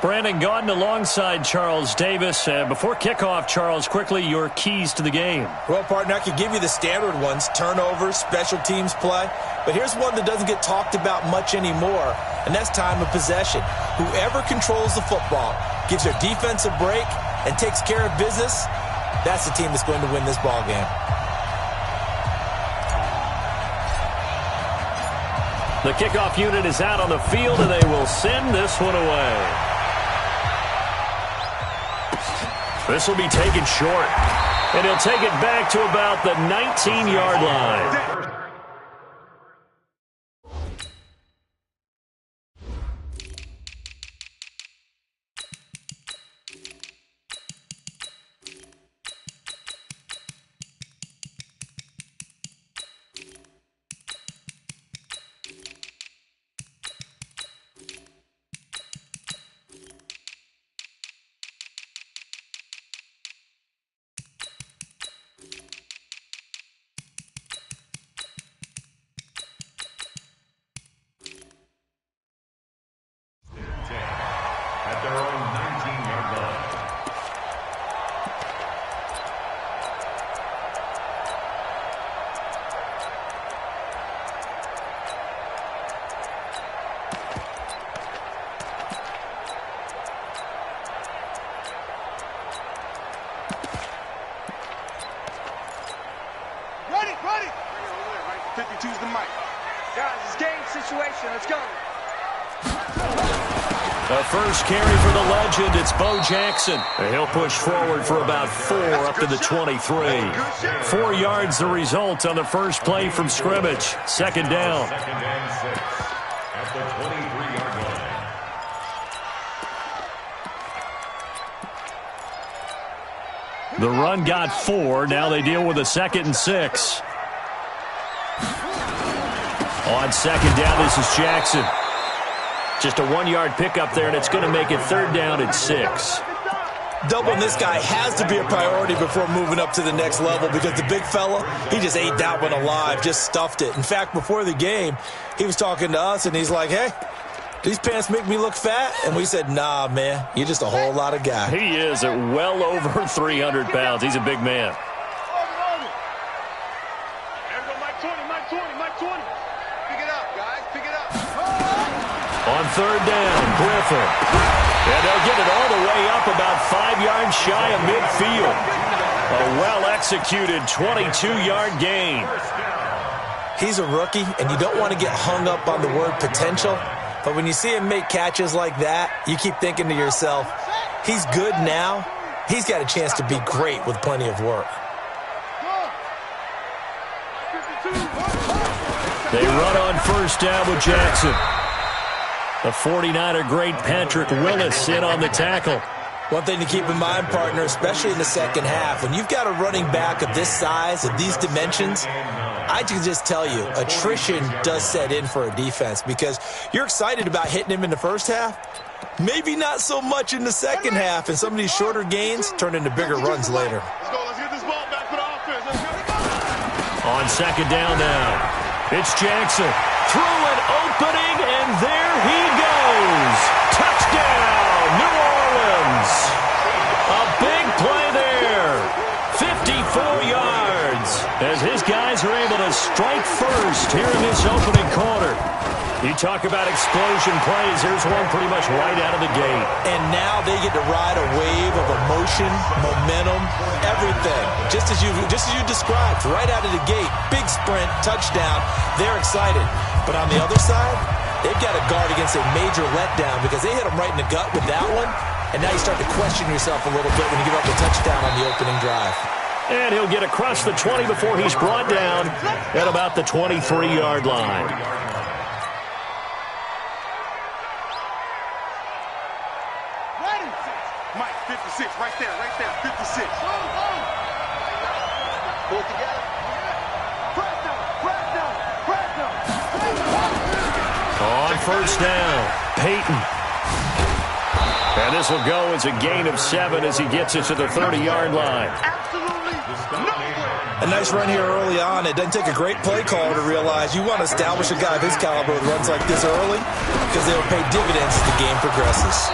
Brandon Gaudin alongside Charles Davis. Before kickoff, Charles, quickly your keys to the game. Well, partner, I could give you the standard ones, turnovers, special teams play. But here's one that doesn't get talked about much anymore, and that's time of possession. Whoever controls the football, gives their defense a break, and takes care of business, that's the team that's going to win this ball game. The kickoff unit is out on the field, and they will send this one away. This will be taken short, and he'll take it back to about the 19-yard line. Ready. 52's the mic. Guys, it's game situation. Let's go. The first carry for the legend, it's Bo Jackson. He'll push forward for about 4 up to the 23. 4 yards the result on the first play from scrimmage. Second down. At the 23-yard line. The run got 4. Now they deal with a 2nd and 6. On second down, this is Jackson. Just a 1-yard pickup there, and it's going to make it 3rd down and 6. Doubling this guy has to be a priority before moving up to the next level because the big fella, he just ate that one alive, just stuffed it. In fact, before the game, he was talking to us, and he's like, hey, these pants make me look fat? And we said, nah, man, you're just a whole lot of guy. He is at well over 300 pounds. He's a big man. On 3rd down, Griffin. And they'll get it all the way up about 5 yards shy of midfield. A well-executed 22-yard gain. He's a rookie, and you don't want to get hung up on the word potential. But when you see him make catches like that, you keep thinking to yourself, he's good now. He's got a chance to be great with plenty of work. They run on 1st down with Jackson. The 49er great Patrick Willis in on the tackle. One thing to keep in mind, partner, especially in the second half, when you've got a running back of this size, of these dimensions, I can just tell you, attrition does set in for a defense because you're excited about hitting him in the first half. Maybe not so much in the second half, and some of these shorter gains turn into bigger runs later. Let's get this ball back for the offense. Let's go. On second down now. It's Jackson through an opening, and there he goes. Touchdown, New Orleans. A big play there. 54 yards as his guys are able to strike first here in this opening quarter. You talk about explosion plays. Here's one pretty much right out of the gate. And now they get to ride a wave of emotion, momentum, everything. Just as you described, right out of the gate, big sprint, touchdown. They're excited. But on the other side, they've got to guard against a major letdown because they hit them right in the gut with that one. And now you start to question yourself a little bit when you give up the touchdown on the opening drive. And he'll get across the 20 before he's brought down at about the 23-yard line. Mike, 56, right there, 56. Pull it together. Press down. On 1st down, Peyton. And this will go as a gain of 7 as he gets it to the 30-yard line. Absolutely nowhere. A nice run here early on. It doesn't take a great play caller to realize you want to establish a guy of his caliber with runs like this early because they will pay dividends as the game progresses.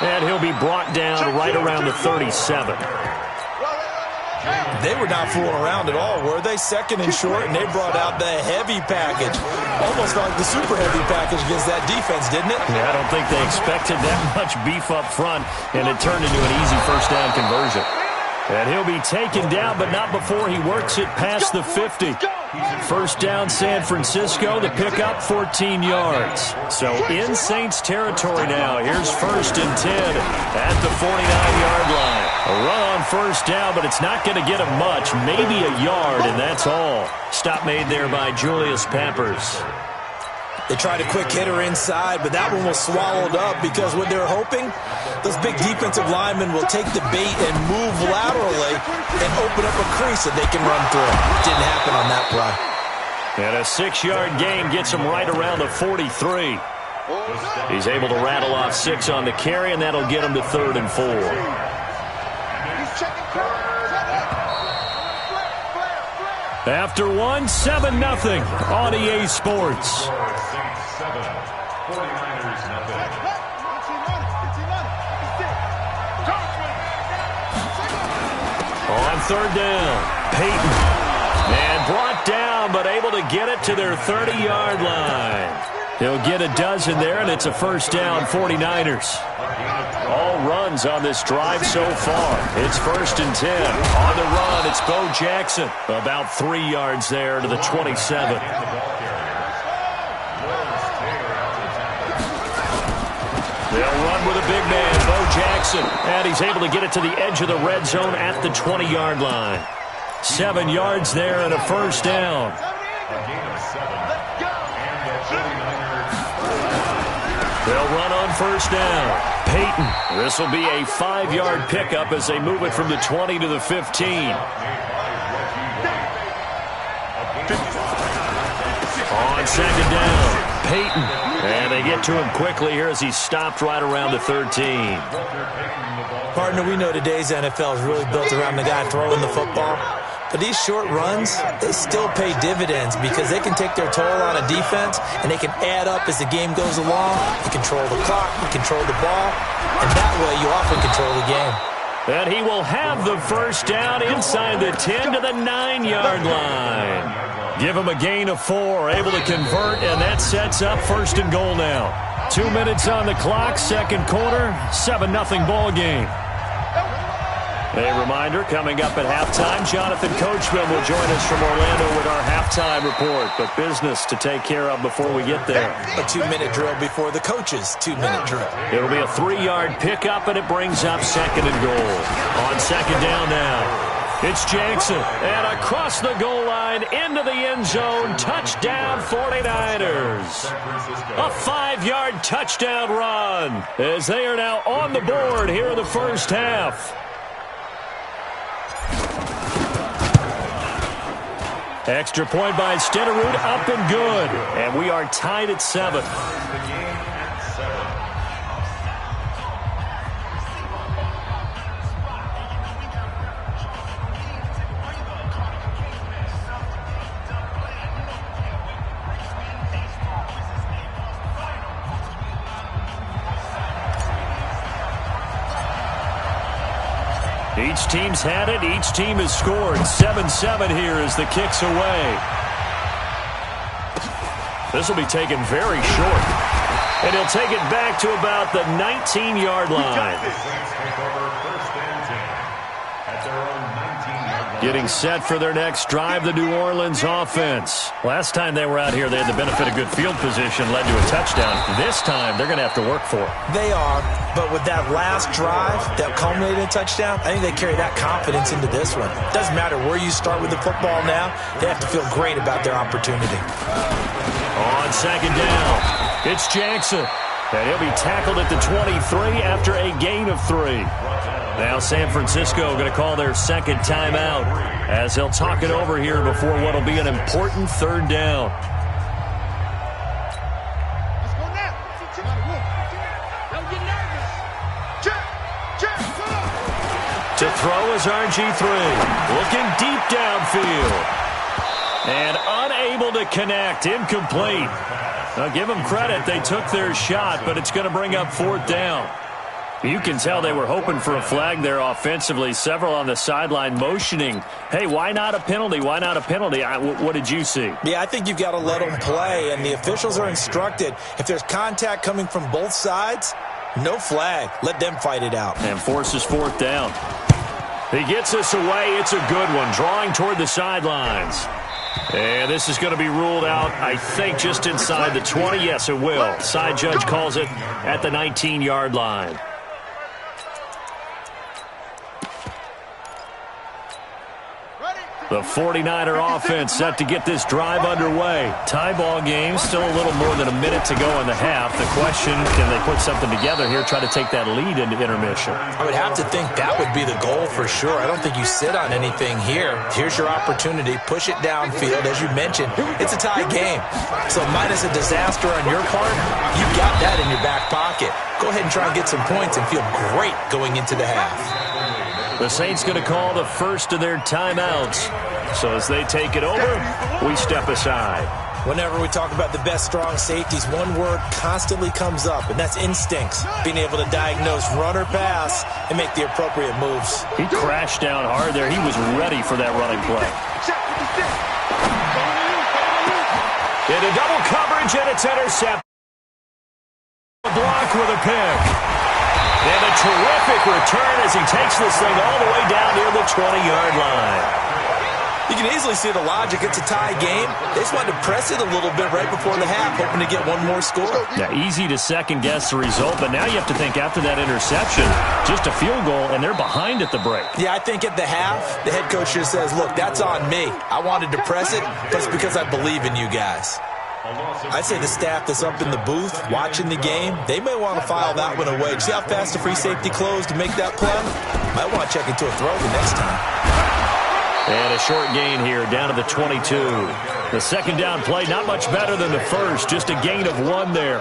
And he'll be brought down right around the 37. They were not fooling around at all, were they? Second and short, and they brought out the heavy package. Almost like the super heavy package against that defense, didn't it? Yeah, I don't think they expected that much beef up front, and it turned into an easy first down conversion. And he'll be taken down, but not before he works it past the 50. First down, San Francisco. The pickup, 14 yards. So in Saints territory now. Here's 1st and 10 at the 49-yard line. A run on first down, but it's not going to get him much. Maybe a yard, and that's all. Stop made there by Julius Peppers. They tried a quick hitter inside, but that one was swallowed up because what they're hoping, those big defensive linemen will take the bait and move laterally and open up a crease that they can run through. Didn't happen on that play. And a 6-yard gain gets him right around the 43. He's able to rattle off 6 on the carry, and that'll get him to 3rd and 4. After 1, 7-0 on EA Sports. On 3rd down, Peyton. And brought down, but able to get it to their 30-yard line. He'll get a dozen there, and it's a first down, 49ers. All runs on this drive so far. It's 1st and 10. On the run, it's Bo Jackson. About 3 yards there to the 27. They'll run with a big man, Bo Jackson. And he's able to get it to the edge of the red zone at the 20-yard line. 7 yards there and a first down. They'll run on first down. Peyton. This will be a 5-yard pickup as they move it from the 20 to the 15. On 2nd down, Peyton. And they get to him quickly here as he's stopped right around the 13. Partner, we know today's NFL is really built around the guy throwing the football. But these short runs, they still pay dividends because they can take their toll on a defense and they can add up as the game goes along. You control the clock, you control the ball, and that way you often control the game. And he will have the first down inside the 10 to the 9-yard line. Give him a gain of 4, able to convert, and that sets up 1st and goal now. 2 minutes on the clock, 2nd quarter, 7-0 ball game. A reminder, coming up at halftime, Jonathan Coachman will join us from Orlando with our halftime report. But business to take care of before we get there. A 2-minute drill before the coach's 2-minute drill. It'll be a 3-yard pickup, and it brings up 2nd and goal. On 2nd down now, it's Jackson. And across the goal line, into the end zone, touchdown 49ers. A 5-yard touchdown run as they are now on the board here in the first half. Extra point by Stenerud, up and good. And we are tied at 7. Each team's had it. Each team has scored. 7-7 here as the kick's away. This will be taken very short. And he'll take it back to about the 19-yard line. Getting set for their next drive, the New Orleans offense. Last time they were out here, they had the benefit of good field position, led to a touchdown. This time, they're going to have to work for it. They are, but with that last drive that culminated in a touchdown, I think they carry that confidence into this one. Doesn't matter where you start with the football now, they have to feel great about their opportunity. On 2nd down, it's Jackson. And he'll be tackled at the 23 after a gain of 3. Now San Francisco going to call their 2nd timeout as they'll talk it over here before what will be an important 3rd down. Let's go now. Don't get nervous. To throw is RG3. Looking deep downfield. And unable to connect. Incomplete. Now give them credit. They took their shot, but it's going to bring up 4th down. You can tell they were hoping for a flag there offensively. Several on the sideline motioning, hey, why not a penalty? Why not a penalty? What did you see? Yeah, I think you've got to let them play, and the officials are instructed. If there's contact coming from both sides, no flag. Let them fight it out. And forces fourth down. He gets us away. It's a good one, drawing toward the sidelines. And this is going to be ruled out, I think, just inside the 20. Yes, it will. Side judge calls it at the 19-yard line. The 49er offense set to get this drive underway. Tie ball game, still a little more than a minute to go in the half. The question, can they put something together here, try to take that lead into intermission? I would have to think that would be the goal for sure. I don't think you sit on anything here. Here's your opportunity. Push it downfield. As you mentioned, it's a tie game. So minus a disaster on your part, you've got that in your back pocket. Go ahead and try and get some points and feel great going into the half. The Saints going to call the first of their timeouts. So as they take it over, we step aside. Whenever we talk about the best strong safeties, one word constantly comes up, and that's instincts. Being able to diagnose run or pass and make the appropriate moves. He crashed down hard there. He was ready for that running play. Into double coverage, and it's intercepted. Block with a pick. And a terrific return as he takes this thing all the way down near the 20-yard line. You can easily see the logic. It's a tie game. They just wanted to press it a little bit right before the half, hoping to get one more score. Yeah, easy to second-guess the result, but now you have to think after that interception, just a field goal, and they're behind at the break. Yeah, I think at the half, the head coach just says, look, that's on me. I wanted to press it, but it's because I believe in you guys. I'd say the staff that's up in the booth watching the game, they may want to file that one away. See how fast the free safety closed to make that play? Might want to check into a throw the next time. And a short gain here down to the 22. The second down play, not much better than the first, just a gain of 1 there.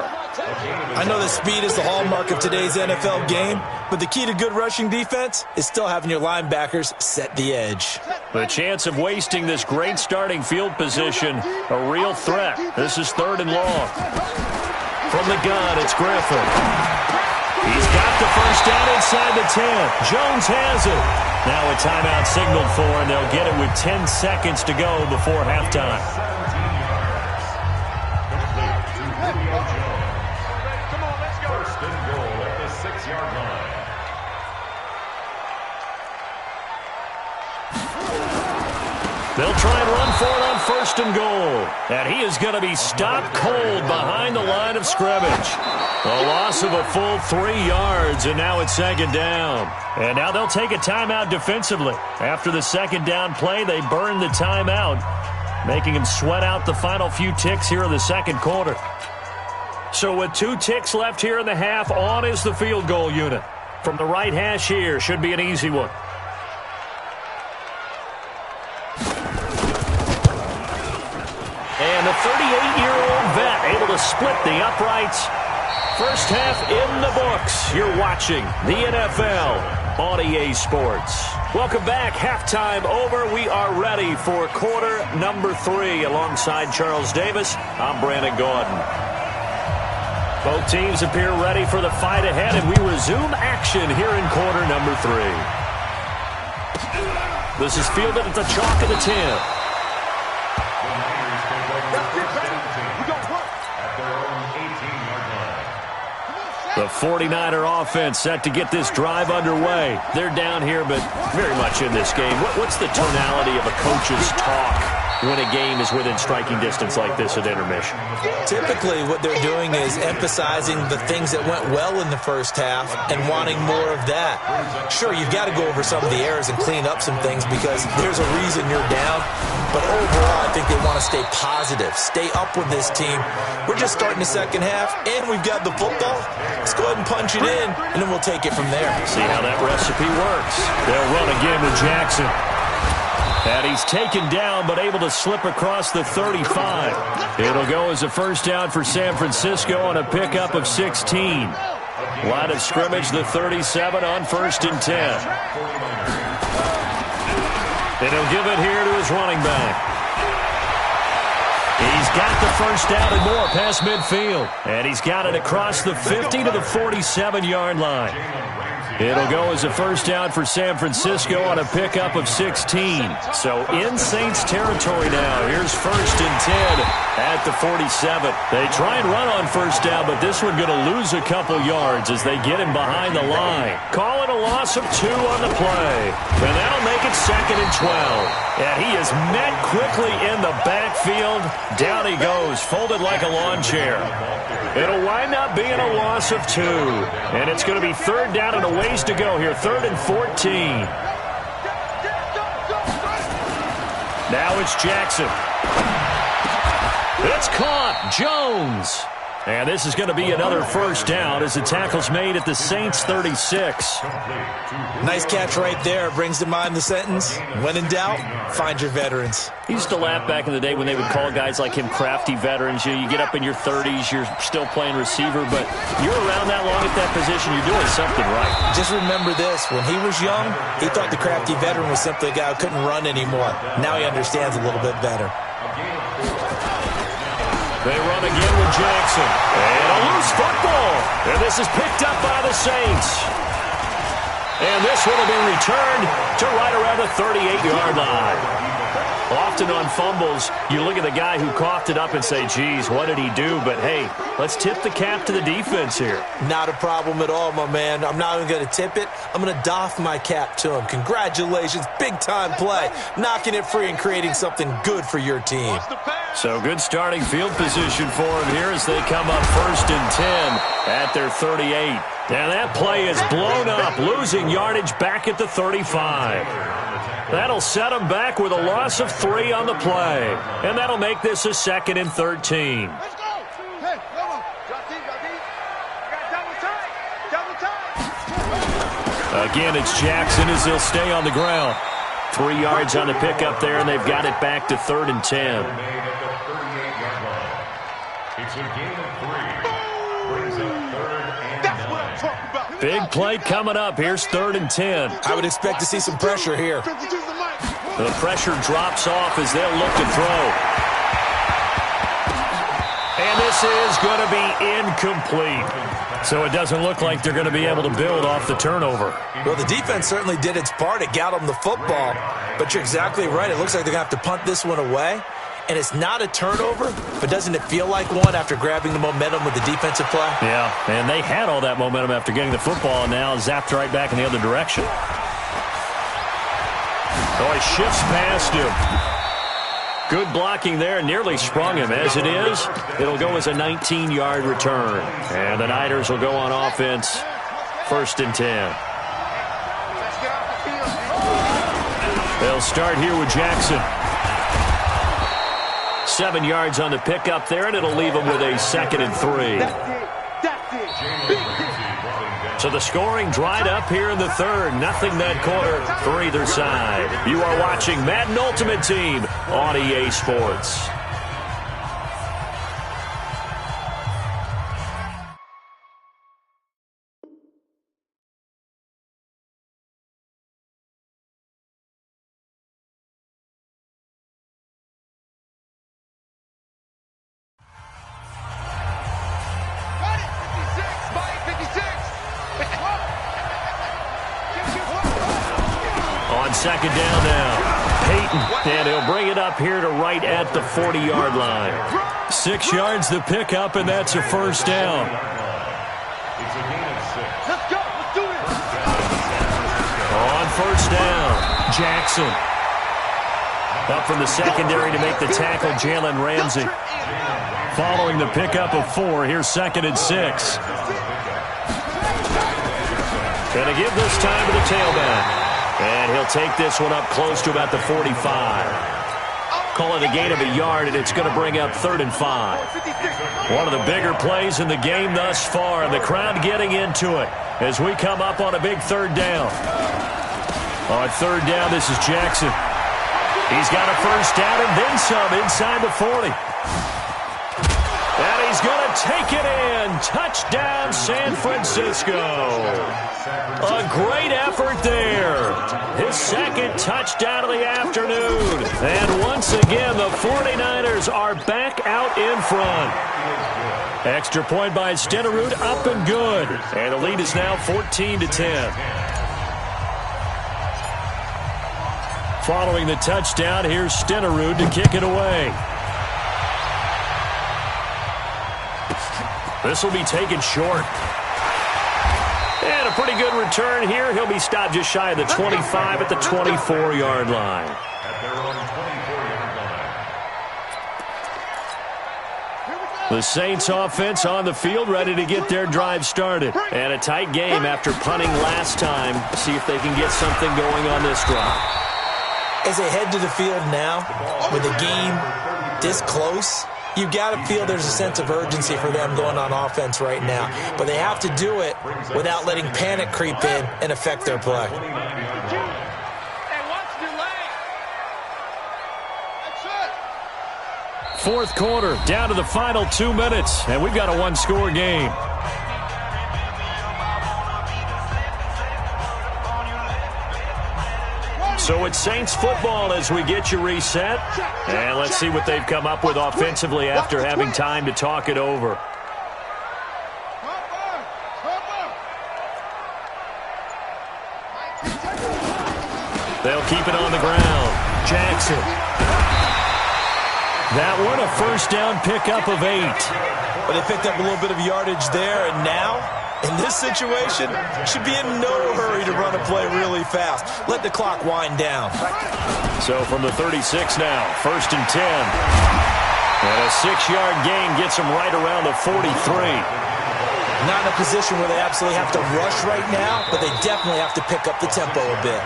I know that speed is the hallmark of today's NFL game, but the key to good rushing defense is still having your linebackers set the edge. The chance of wasting this great starting field position, a real threat. This is 3rd and long. From the gun, it's Griffin. He's got the first down inside the 10. Jones has it. Now a timeout signaled for, and they'll get it with 10 seconds to go before halftime. First and goal at the 6-yard line. They'll try and run for it on 1st and goal. And he is going to be stopped cold behind the line of scrimmage. A loss of a full 3 yards, and now it's 2nd down. And now they'll take a timeout defensively. After the 2nd down play, they burn the timeout, making him sweat out the final few ticks here in the 2nd quarter. So with 2 ticks left here in the half, on is the field goal unit. From the right hash here, should be an easy one. And the 38-year-old vet able to split the uprights. First half in the books. You're watching the NFL on EA Sports. Welcome back. Halftime over. We are ready for quarter number 3. Alongside Charles Davis, I'm Brandon Gordon. Both teams appear ready for the fight ahead, and we resume action here in quarter number 3. This is fielded at the chalk of the 10. The 49er offense set to get this drive underway. They're down here, but very much in this game. What's the tonality of a coach's talk when a game is within striking distance like this at intermission? Typically, what they're doing is emphasizing the things that went well in the first half and wanting more of that. Sure, you've got to go over some of the errors and clean up some things because there's a reason you're down. But overall, I think they want to stay positive, stay up with this team. We're just starting the second half, and we've got the football. Let's go ahead and punch it in, and then we'll take it from there. See how that recipe works. They'll run again with Jackson. And he's taken down, but able to slip across the 35. It'll go as a first down for San Francisco on a pickup of 16. Line of scrimmage, the 37 on 1st and 10. And he'll give it here to his running back. He's got the first down and more past midfield. And he's got it across the 50 to the 47-yard line. It'll go as a first down for San Francisco on a pickup of 16. So in Saints territory now. Here's first and 10 at the 47. They try and run on first down, but this one going to lose a couple yards as they get him behind the line. Call it a loss of 2 on the play. And that'll make it second and 12. And he is met quickly in the backfield. Down he goes, folded like a lawn chair. It'll wind up being a loss of 2. And it's going to be third down and a ways to go here. Third and 14. Now it's Jackson. It's caught. Jones. And this is going to be another first down as the tackle's made at the Saints 36. Nice catch right there. Brings to mind the sentence, when in doubt, find your veterans. He used to laugh back in the day when they would call guys like him crafty veterans. You get up in your 30s, you're still playing receiver, but you're around that long at that position, you're doing something right. Just remember this. When he was young, he thought the crafty veteran was simply a guy who couldn't run anymore. Now he understands a little bit better. They run again with Jackson. And a loose football. And this is picked up by the Saints. And this one will be returned to right around the 38-yard line. Often on fumbles, you look at the guy who coughed it up and say, geez, what did he do? But, hey, let's tip the cap to the defense here. Not a problem at all, my man. I'm not even going to tip it. I'm going to doff my cap to him. Congratulations. Big-time play. Knocking it free and creating something good for your team. So good starting field position for him here as they come up first and 10 at their 38. And that play is blown up, losing yardage back at the 35. That'll set them back with a loss of 3 on the play. And that'll make this a second and 13. Let's go. Hey, come on. Drop deep, drop deep. I got double tight. Double tight. Again, it's Jackson as he'll stay on the ground. 3 yards on the pickup there, and they've got it back to third and 10. It's a gain of 3. Brings up third and 9. That's what I'm talking about. Big play coming up. Here's third and 10. I would expect to see some pressure here. The pressure drops off as they'll look to throw. And this is going to be incomplete. So it doesn't look like they're going to be able to build off the turnover. Well, the defense certainly did its part. It got them the football. But you're exactly right. It looks like they're going to have to punt this one away. And it's not a turnover, but doesn't it feel like one after grabbing the momentum with the defensive play? Yeah, and they had all that momentum after getting the football, and now zapped right back in the other direction. Oh, he shifts past him. Good blocking there, nearly sprung him. As it is, it'll go as a 19-yard return. And the Niners will go on offense, first and 10. They'll start here with Jackson. 7 yards on the pickup there, and it'll leave them with a second and 3. So the scoring dried up here in the third. Nothing that quarter for either side. You are watching Madden Ultimate Team on EA Sports. Second down now. Peyton, and he'll bring it up here to right at the 40-yard line. 6 yards the pickup, and that's a first down. It's a gain of 6. Let's go. Let's do it. On first down, Jackson. Up from the secondary to make the tackle, Jalen Ramsey. Following the pickup of 4, here's second and 6. Gonna give this time to the tailback. And he'll take this one up close to about the 45. Call it a gain of a yard, and it's going to bring up third and 5. One of the bigger plays in the game thus far, and the crowd getting into it as we come up on a big third down. On third down, this is Jackson. He's got a first down and then some inside the 40. And he's going to take it in. Touchdown, San Francisco. A great effort there. His second touchdown of the afternoon. And one once again, the 49ers are back out in front. Extra point by Stenerud, up and good. And the lead is now 14-10. Following the touchdown, here's Stenerud to kick it away. This will be taken short. And a pretty good return here. He'll be stopped just shy of the 25 at the 24-yard line. At their own 24-yard line. The Saints offense on the field, ready to get their drive started. And a tight game after punting last time. See if they can get something going on this drive. As they head to the field now, with the game this close, you've got to feel there's a sense of urgency for them going on offense right now. But they have to do it without letting panic creep in and affect their play. Fourth quarter, down to the final 2 minutes, and we've got a one-score game. So it's Saints football as we get you reset. And let's see what they've come up with offensively after having time to talk it over. They'll keep it on the ground. Jackson. That one, a first down pickup of 8. But they picked up a little bit of yardage there, and now, in this situation, should be in no hurry to run a play really fast. Let the clock wind down. So from the 36 now, first and 10. And a 6-yard gain gets them right around the 43. Not in a position where they absolutely have to rush right now, but they definitely have to pick up the tempo a bit.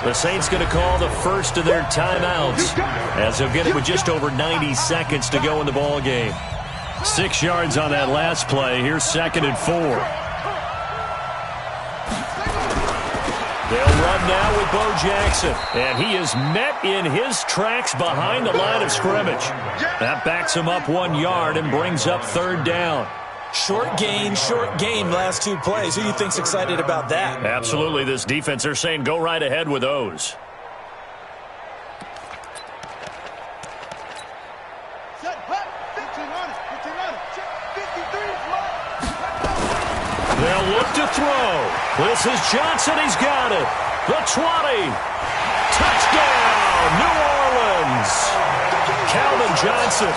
The Saints going to call the first of their timeouts, as they'll get it with just over 90 seconds to go in the ball game. 6 yards on that last play. Here's 2nd and 4. They'll run now with Bo Jackson. And he is met in his tracks behind the line of scrimmage. That backs him up 1 yard and brings up 3rd down. Short game, last 2 plays. Who do you think's excited about that? Absolutely. This defense, they're saying go right ahead with those. They'll look to throw. This is Johnson. He's got it. The 20. Touchdown, New Orleans. Calvin Johnson,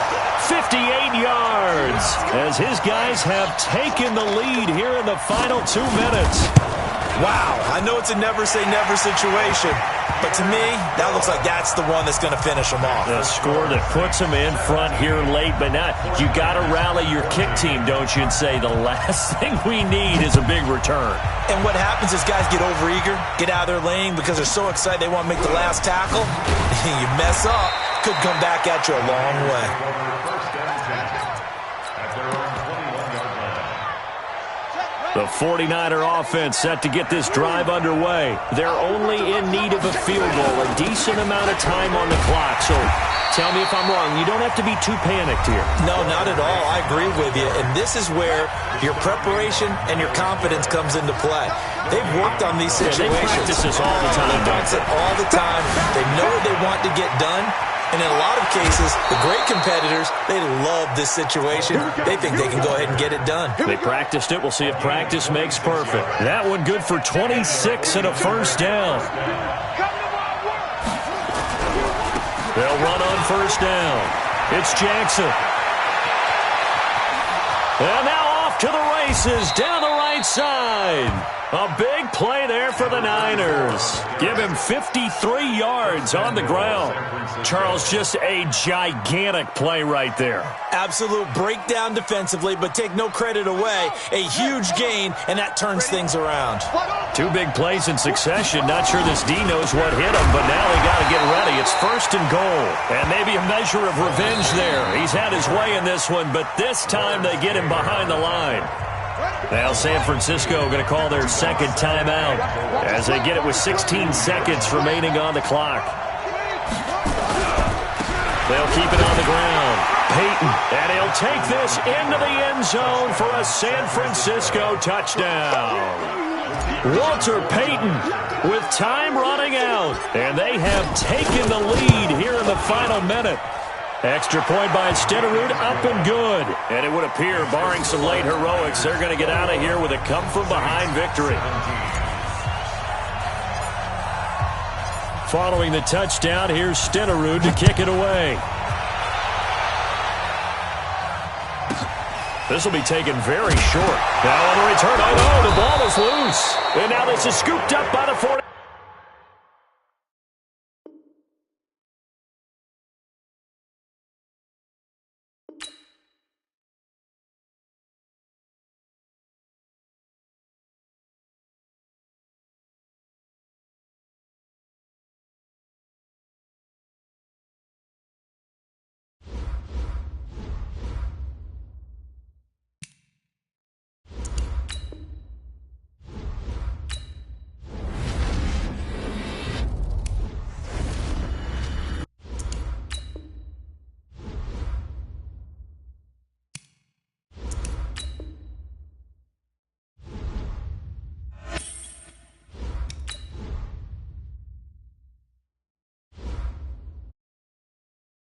58 yards, as his guys have taken the lead here in the final 2 minutes. Wow, I know it's a never-say-never situation, but to me, that looks like that's the one that's going to finish them off. The score that puts them in front here late, but not. You got to rally your kick team, don't you, and say the last thing we need is a big return. And what happens is guys get overeager, get out of their lane because they're so excited they want to make the last tackle. You mess up, could come back at you a long way. The 49er offense set to get this drive underway. They're only in need of a field goal, a decent amount of time on the clock. So tell me if I'm wrong. You don't have to be too panicked here. No, not at all. I agree with you. And this is where your preparation and your confidence comes into play. They've worked on these situations. They practice this all the time. They practice it all the time. They know what they want to get done. And in a lot of cases, the great competitors, they love this situation. They think they can go ahead and get it done. They practiced it. We'll see if practice makes perfect. That one good for 26 and a first down. They'll run on first down. It's Jackson. And now off to the races down the right side. A big play there for the Niners. Give him 53 yards on the ground. Charles, just a gigantic play right there. Absolute breakdown defensively, but take no credit away. A huge gain, and that turns things around. 2 big plays in succession. Not sure this D knows what hit him, but now they got to get ready. It's 1st and goal. And maybe a measure of revenge there. He's had his way in this one, but this time they get him behind the line. Now San Francisco going to call their 2nd timeout as they get it with 16 seconds remaining on the clock. They'll keep it on the ground. Payton, and he'll take this into the end zone for a San Francisco touchdown. Walter Payton with time running out. And they have taken the lead here in the final minute. Extra point by Stenerud, up and good. And it would appear, barring some late heroics, they're going to get out of here with a come-from-behind victory. Following the touchdown, here's Stenerud to kick it away. This will be taken very short. Now on the return, oh no, the ball is loose. And now this is scooped up by the 49ers.